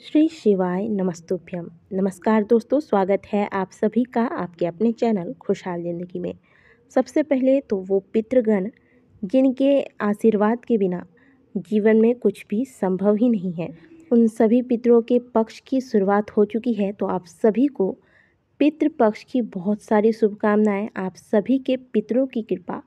श्री शिवाय नमस्तुभ्यम। नमस्कार दोस्तों, स्वागत है आप सभी का आपके अपने चैनल खुशहाल ज़िंदगी में। सबसे पहले तो वो पितृगण जिनके आशीर्वाद के बिना जीवन में कुछ भी संभव ही नहीं है, उन सभी पितरों के पक्ष की शुरुआत हो चुकी है। तो आप सभी को पितृपक्ष की बहुत सारी शुभकामनाएं। आप सभी के पितरों की कृपा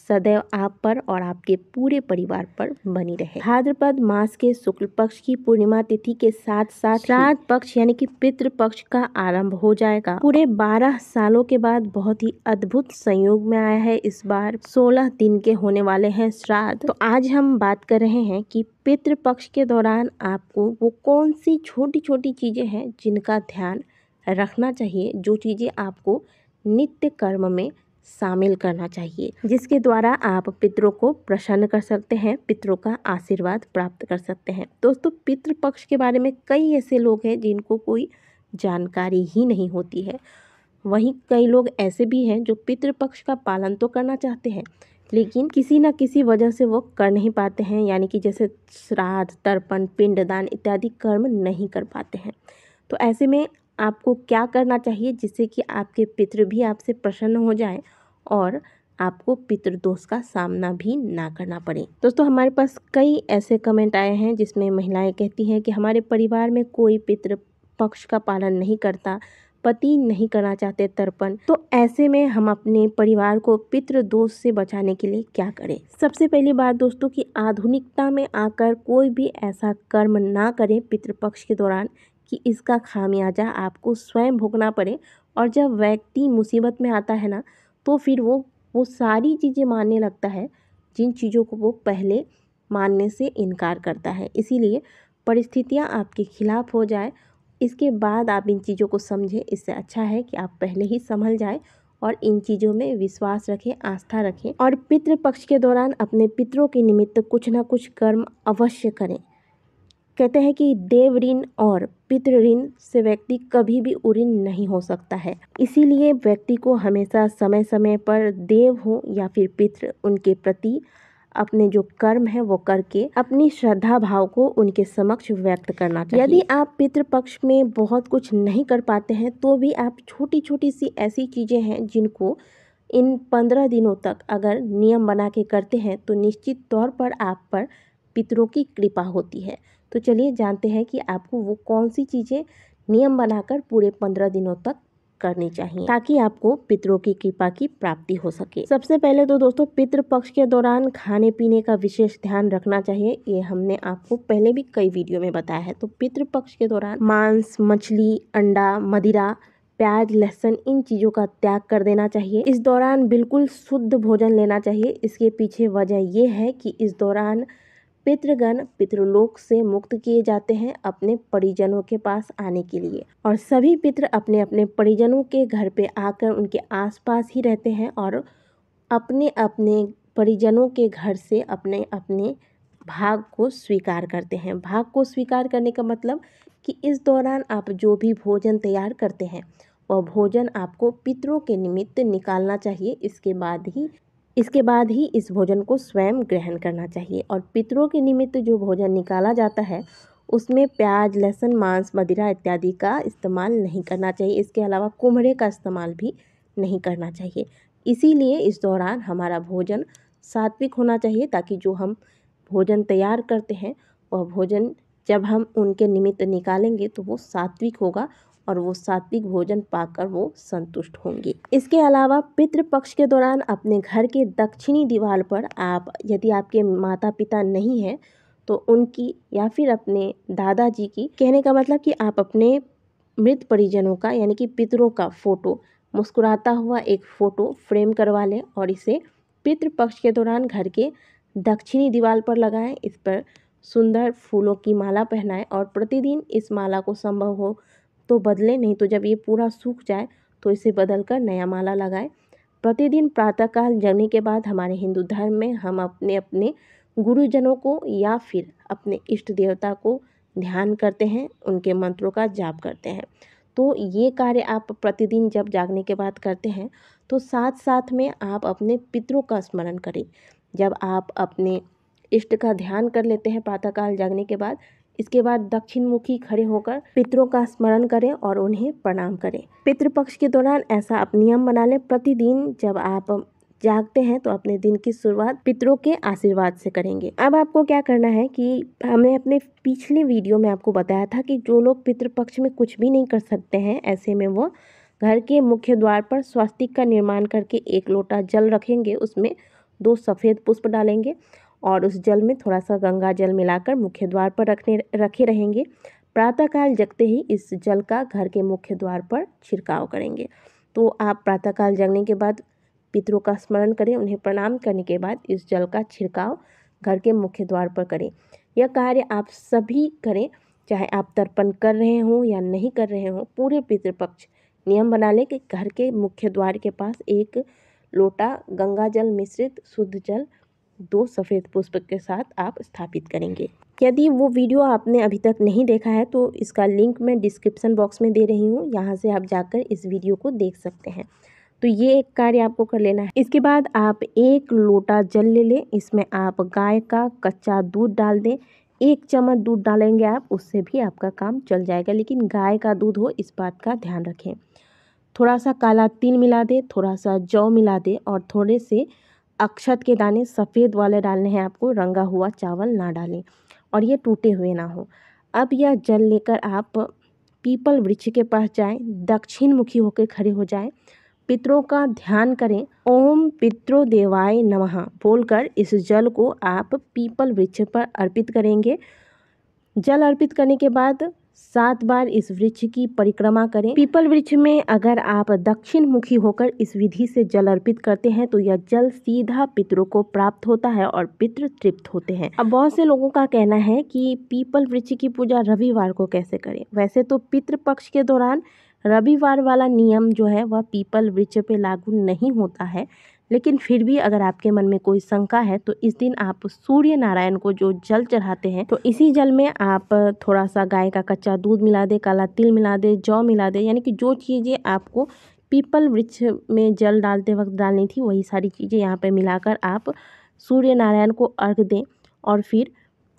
सदैव आप पर और आपके पूरे परिवार पर बनी रहे। भाद्रपद मास के शुक्ल पक्ष की पूर्णिमा तिथि के साथ साथ श्राद्ध पक्ष यानी कि पितृ पक्ष का आरंभ हो जाएगा। पूरे 12 सालों के बाद बहुत ही अद्भुत संयोग में आया है। इस बार 16 दिन के होने वाले हैं श्राद्ध। तो आज हम बात कर रहे हैं कि पितृ पक्ष के दौरान आपको वो कौन सी छोटी छोटी चीजें हैं जिनका ध्यान रखना चाहिए, जो चीजें आपको नित्य कर्म में शामिल करना चाहिए, जिसके द्वारा आप पितरों को प्रसन्न कर सकते हैं, पितरों का आशीर्वाद प्राप्त कर सकते हैं। दोस्तों, पितृ पक्ष के बारे में कई ऐसे लोग हैं जिनको कोई जानकारी ही नहीं होती है। वहीं कई लोग ऐसे भी हैं जो पितृ पक्ष का पालन तो करना चाहते हैं, लेकिन किसी न किसी वजह से वो कर नहीं पाते हैं, यानी कि जैसे श्राद्ध, तर्पण, पिंडदान इत्यादि कर्म नहीं कर पाते हैं। तो ऐसे में आपको क्या करना चाहिए जिससे कि आपके पितृ भी आपसे प्रसन्न हो जाएं और आपको पितृदोष का सामना भी ना करना पड़े। दोस्तों, हमारे पास कई ऐसे कमेंट आए हैं जिसमें महिलाएं कहती हैं कि हमारे परिवार में कोई पितृ पक्ष का पालन नहीं करता, पति नहीं करना चाहते तर्पण। तो ऐसे में हम अपने परिवार को पितृदोष से बचाने के लिए क्या करें? सबसे पहली बात दोस्तों कि आधुनिकता में आकर कोई भी ऐसा कर्म ना करें पितृपक्ष के दौरान कि इसका खामियाजा आपको स्वयं भोगना पड़े। और जब व्यक्ति मुसीबत में आता है ना, तो फिर वो सारी चीज़ें मानने लगता है जिन चीज़ों को वो पहले मानने से इनकार करता है। इसीलिए परिस्थितियाँ आपके खिलाफ हो जाए, इसके बाद आप इन चीज़ों को समझें। इससे अच्छा है कि आप पहले ही संभल जाए और इन चीज़ों में विश्वास रखें, आस्था रखें और पितृपक्ष के दौरान अपने पितरों के निमित्त कुछ ना कुछ कर्म अवश्य करें। कहते हैं कि देव ऋण और पितृ ऋण से व्यक्ति कभी भी उऋण नहीं हो सकता है। इसीलिए व्यक्ति को हमेशा समय समय पर देव हो या फिर पितृ, उनके प्रति अपने जो कर्म है वो करके अपनी श्रद्धा भाव को उनके समक्ष व्यक्त करना चाहिए। यदि आप पितृपक्ष में बहुत कुछ नहीं कर पाते हैं तो भी आप छोटी छोटी सी ऐसी चीज़ें हैं जिनको इन 15 दिनों तक अगर नियम बना के करते हैं तो निश्चित तौर पर आप पर पितरों की कृपा होती है। तो चलिए जानते हैं कि आपको वो कौन सी चीज़ें नियम बनाकर पूरे 15 दिनों तक करनी चाहिए ताकि आपको पितरों की कृपा की प्राप्ति हो सके। सबसे पहले तो दोस्तों, पितृपक्ष के दौरान खाने पीने का विशेष ध्यान रखना चाहिए। ये हमने आपको पहले भी कई वीडियो में बताया है। तो पितृपक्ष के दौरान मांस, मछली, अंडा, मदिरा, प्याज, लहसुन इन चीज़ों का त्याग कर देना चाहिए। इस दौरान बिल्कुल शुद्ध भोजन लेना चाहिए। इसके पीछे वजह ये है कि इस दौरान पितृगण पितृलोक से मुक्त किए जाते हैं अपने परिजनों के पास आने के लिए, और सभी पितृ अपने अपने परिजनों के घर पे आकर उनके आसपास ही रहते हैं और अपने अपने परिजनों के घर से अपने अपने भाग को स्वीकार करते हैं। भाग को स्वीकार करने का मतलब कि इस दौरान आप जो भी भोजन तैयार करते हैं वह भोजन आपको पितरों के निमित्त निकालना चाहिए। इसके बाद ही इस भोजन को स्वयं ग्रहण करना चाहिए। और पितरों के निमित्त जो भोजन निकाला जाता है उसमें प्याज, लहसुन, मांस, मदिरा इत्यादि का इस्तेमाल नहीं करना चाहिए। इसके अलावा कुम्हड़े का इस्तेमाल भी नहीं करना चाहिए। इसीलिए इस दौरान हमारा भोजन सात्विक होना चाहिए ताकि जो हम भोजन तैयार करते हैं वह भोजन जब हम उनके निमित्त निकालेंगे तो वो सात्विक होगा और वो सात्विक भोजन पाकर वो संतुष्ट होंगे। इसके अलावा पितृपक्ष के दौरान अपने घर के दक्षिणी दीवार पर आप, यदि आपके माता पिता नहीं हैं तो उनकी या फिर अपने दादाजी की, कहने का मतलब कि आप अपने मृत परिजनों का यानी कि पितरों का फोटो, मुस्कुराता हुआ एक फ़ोटो फ्रेम करवा लें और इसे पितृपक्ष के दौरान घर के दक्षिणी दीवार पर लगाएं। इस पर सुंदर फूलों की माला पहनाएं और प्रतिदिन इस माला को संभव हो तो बदलें, नहीं तो जब ये पूरा सूख जाए तो इसे बदलकर नया माला लगाएं। प्रतिदिन प्रातःकाल जगने के बाद हमारे हिंदू धर्म में हम अपने अपने गुरुजनों को या फिर अपने इष्ट देवता को ध्यान करते हैं, उनके मंत्रों का जाप करते हैं। तो ये कार्य आप प्रतिदिन जब जागने के बाद करते हैं तो साथ साथ में आप अपने पितरों का स्मरण करें। जब आप अपने इष्ट का ध्यान कर लेते हैं प्रातःकाल जागने के बाद, इसके बाद दक्षिण मुखी खड़े होकर पितरों का स्मरण करें और उन्हें प्रणाम करें। पितृपक्ष के दौरान ऐसा आप नियम बना लें, प्रतिदिन जब आप जागते हैं तो अपने दिन की शुरुआत पितरों के आशीर्वाद से करेंगे। अब आपको क्या करना है कि हमने अपने पिछले वीडियो में आपको बताया था कि जो लोग पितृपक्ष में कुछ भी नहीं कर सकते हैं, ऐसे में वो घर के मुख्य द्वार पर स्वास्तिक का निर्माण करके 1 लोटा जल रखेंगे, उसमें 2 सफ़ेद पुष्प डालेंगे और उस जल में थोड़ा सा गंगा जल मिलाकर मुख्य द्वार पर रखे रहेंगे। प्रातःकाल जगते ही इस जल का घर के मुख्य द्वार पर छिड़काव करेंगे। तो आप प्रातःकाल जगने के बाद पितरों का स्मरण करें, उन्हें प्रणाम करने के बाद इस जल का छिड़काव घर के मुख्य द्वार पर करें। यह कार्य आप सभी करें, चाहे आप तर्पण कर रहे हों या नहीं कर रहे हों। पूरे पितृपक्ष नियम बना लें कि घर के मुख्य द्वार के पास 1 लोटा गंगा जल मिश्रित शुद्ध जल 2 सफ़ेद पुष्प के साथ आप स्थापित करेंगे। यदि वो वीडियो आपने अभी तक नहीं देखा है तो इसका लिंक मैं डिस्क्रिप्शन बॉक्स में दे रही हूँ, यहाँ से आप जाकर इस वीडियो को देख सकते हैं। तो ये एक कार्य आपको कर लेना है। इसके बाद आप 1 लोटा जल ले लें, इसमें आप गाय का कच्चा दूध डाल दें। 1 चम्मच दूध डालेंगे आप, उससे भी आपका काम चल जाएगा, लेकिन गाय का दूध हो इस बात का ध्यान रखें। थोड़ा सा काला तिल मिला दे, थोड़ा सा जौ मिला दे और थोड़े से अक्षत के दाने सफ़ेद वाले डालने हैं आपको, रंगा हुआ चावल ना डालें और ये टूटे हुए ना हो। अब यह जल लेकर आप पीपल वृक्ष के पास जाएं, दक्षिण मुखी होकर खड़े हो जाएं, पितरों का ध्यान करें, ओम पितरो देवाय नमः बोलकर इस जल को आप पीपल वृक्ष पर अर्पित करेंगे। जल अर्पित करने के बाद 7 बार इस वृक्ष की परिक्रमा करें। पीपल वृक्ष में अगर आप दक्षिण मुखी होकर इस विधि से जल अर्पित करते हैं तो यह जल सीधा पितरों को प्राप्त होता है और पितृ तृप्त होते हैं। अब बहुत से लोगों का कहना है कि पीपल वृक्ष की पूजा रविवार को कैसे करें। वैसे तो पितृपक्ष के दौरान रविवार वाला नियम जो है वह पीपल वृक्ष पे लागू नहीं होता है, लेकिन फिर भी अगर आपके मन में कोई शंका है तो इस दिन आप सूर्य नारायण को जो जल चढ़ाते हैं तो इसी जल में आप थोड़ा सा गाय का कच्चा दूध मिला दे, काला तिल मिला दे, जौ मिला दे, यानी कि जो चीज़ें आपको पीपल वृक्ष में जल डालते वक्त डालनी थी वही सारी चीज़ें यहाँ पे मिलाकर आप सूर्य नारायण को अर्घ दें और फिर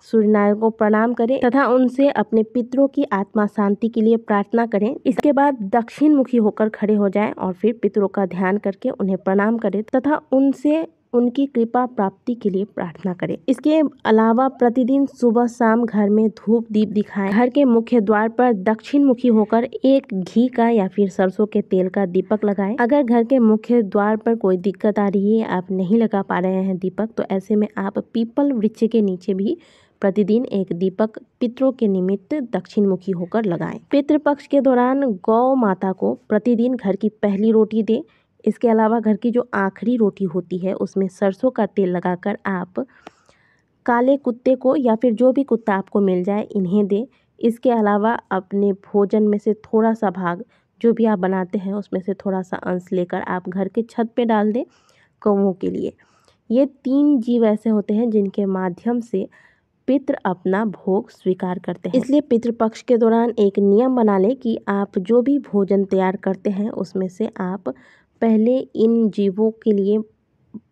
सूर्य नारायण को प्रणाम करें तथा उनसे अपने पितरों की आत्मा शांति के लिए प्रार्थना करें। इसके बाद दक्षिण मुखी होकर खड़े हो जाएं और फिर पितरों का ध्यान करके उन्हें प्रणाम करें तथा उनसे उनकी कृपा प्राप्ति के लिए प्रार्थना करें। इसके अलावा प्रतिदिन सुबह शाम घर में धूप दीप दिखाएं। घर के मुख्य द्वार पर दक्षिण मुखी होकर 1 घी का या फिर सरसों के तेल का दीपक लगाएं। अगर घर के मुख्य द्वार पर कोई दिक्कत आ रही है, आप नहीं लगा पा रहे हैं दीपक, तो ऐसे में आप पीपल वृक्ष के नीचे भी प्रतिदिन 1 दीपक पितरों के निमित्त दक्षिण मुखी होकर लगाएं। पितृपक्ष के दौरान गौ माता को प्रतिदिन घर की पहली रोटी दें। इसके अलावा घर की जो आखिरी रोटी होती है उसमें सरसों का तेल लगाकर आप काले कुत्ते को या फिर जो भी कुत्ता आपको मिल जाए इन्हें दें। इसके अलावा अपने भोजन में से थोड़ा सा भाग जो भी आप बनाते हैं उसमें से थोड़ा सा अंश लेकर आप घर के छत पे डाल दें कौवों के लिए। ये 3 जीव ऐसे होते हैं जिनके माध्यम से पितृ अपना भोग स्वीकार करते हैं। इसलिए पितृपक्ष के दौरान एक नियम बना लें कि आप जो भी भोजन तैयार करते हैं उसमें से आप पहले इन जीवों के लिए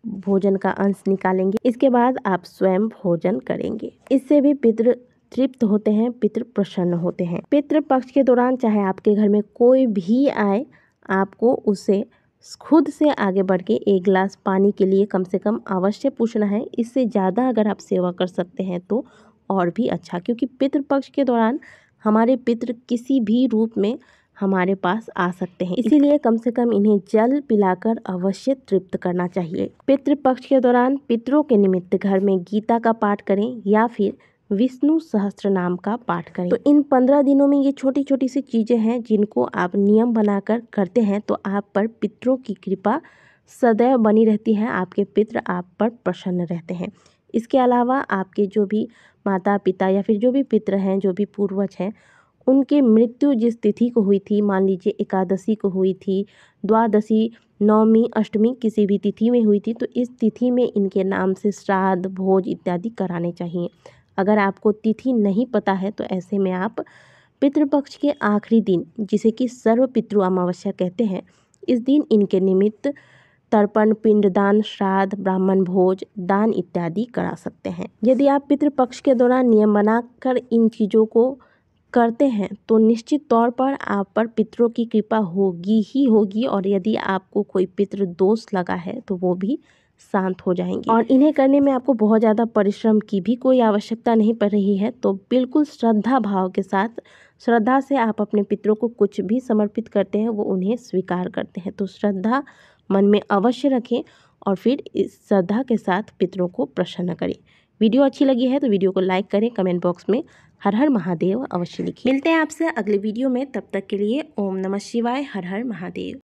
भोजन का अंश निकालेंगे, इसके बाद आप स्वयं भोजन करेंगे। इससे भी पितृ तृप्त होते हैं, पितृ प्रसन्न होते हैं। पितृपक्ष के दौरान चाहे आपके घर में कोई भी आए, आपको उसे खुद से आगे बढ़ के 1 गिलास पानी के लिए कम से कम अवश्य पूछना है। इससे ज़्यादा अगर आप सेवा कर सकते हैं तो और भी अच्छा, क्योंकि पितृपक्ष के दौरान हमारे पितृ किसी भी रूप में हमारे पास आ सकते हैं, इसीलिए कम से कम इन्हें जल पिलाकर अवश्य तृप्त करना चाहिए। पितृपक्ष के दौरान पितरों के निमित्त घर में गीता का पाठ करें या फिर विष्णु सहस्त्र नाम का पाठ करें। तो इन 15 दिनों में ये छोटी छोटी सी चीज़ें हैं जिनको आप नियम बनाकर करते हैं तो आप पर पितरों की कृपा सदैव बनी रहती है, आपके पितृ आप पर प्रसन्न रहते हैं। इसके अलावा आपके जो भी माता पिता या फिर जो भी पितृ हैं, जो भी पूर्वज हैं, उनके मृत्यु जिस तिथि को हुई थी, मान लीजिए एकादशी को हुई थी, द्वादशी, नवमी, अष्टमी किसी भी तिथि में हुई थी, तो इस तिथि में इनके नाम से श्राद्ध भोज इत्यादि कराने चाहिए। अगर आपको तिथि नहीं पता है तो ऐसे में आप पितृपक्ष के आखिरी दिन, जिसे कि सर्व पितृ अमावस्या कहते हैं, इस दिन इनके निमित्त तर्पण, पिंडदान, श्राद्ध, ब्राह्मण भोज, दान इत्यादि करा सकते हैं। यदि आप पितृपक्ष के दौरान नियम बनाकर इन चीज़ों को करते हैं तो निश्चित तौर पर आप पर पितरों की कृपा होगी ही होगी, और यदि आपको कोई पितृ दोष लगा है तो वो भी शांत हो जाएंगे। और इन्हें करने में आपको बहुत ज़्यादा परिश्रम की भी कोई आवश्यकता नहीं पड़ रही है। तो बिल्कुल श्रद्धा भाव के साथ, श्रद्धा से आप अपने पितरों को कुछ भी समर्पित करते हैं वो उन्हें स्वीकार करते हैं। तो श्रद्धा मन में अवश्य रखें और फिर इस श्रद्धा के साथ पितरों को प्रसन्न करें। वीडियो अच्छी लगी है तो वीडियो को लाइक करें, कमेंट बॉक्स में हर हर महादेव अवश्य लिखिए। मिलते हैं आपसे अगले वीडियो में, तब तक के लिए ओम नमः शिवाय, हर हर महादेव।